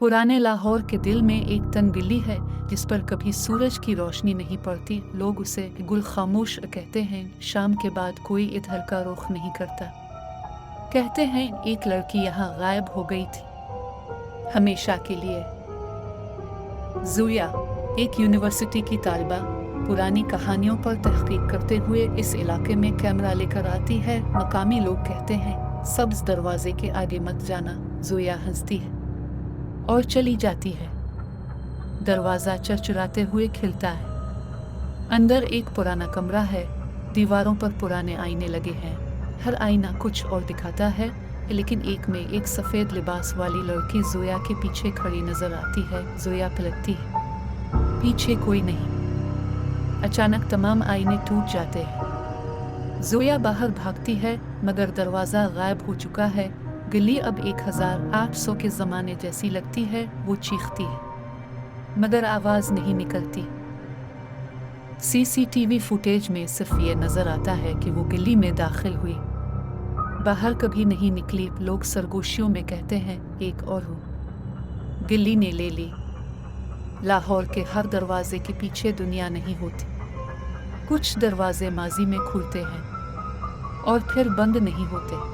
पुराने लाहौर के दिल में एक तनगिल्ली है जिस पर कभी सूरज की रोशनी नहीं पड़ती। लोग उसे गुल खामोश कहते हैं। शाम के बाद कोई इधर का रुख नहीं करता। कहते हैं एक लड़की यहाँ गायब हो गई थी, हमेशा के लिए। ज़ोया, एक यूनिवर्सिटी की तालिबा, पुरानी कहानियों पर तहकीक करते हुए इस इलाके में कैमरा लेकर आती है। मकामी लोग कहते हैं सब्ज दरवाजे के आगे मत जाना। ज़ोया हंसती है और चली जाती है। दरवाज़ा चरचराते हुए खिलता है। अंदर एक पुराना कमरा है। दीवारों पर पुराने आईने लगे हैं। हर आईना कुछ और दिखाता है, लेकिन एक में एक सफ़ेद लिबास वाली लड़की ज़ोया के पीछे खड़ी नजर आती है। ज़ोया पलटती है, पीछे कोई नहीं। अचानक तमाम आईने टूट जाते हैं। ज़ोया बाहर भागती है, मगर दरवाज़ा गायब हो चुका है। गली अब 1800 के ज़माने जैसी लगती है। वो चीखती है, मगर आवाज़ नहीं निकलती। सीसीटीवी फुटेज में सिर्फ ये नज़र आता है कि वो गली में दाखिल हुई, बाहर कभी नहीं निकली। लोग सरगोशियों में कहते हैं एक और हो गली ने ले ली। लाहौर के हर दरवाजे के पीछे दुनिया नहीं होती। कुछ दरवाजे माजी में खुलते हैं और फिर बंद नहीं होते।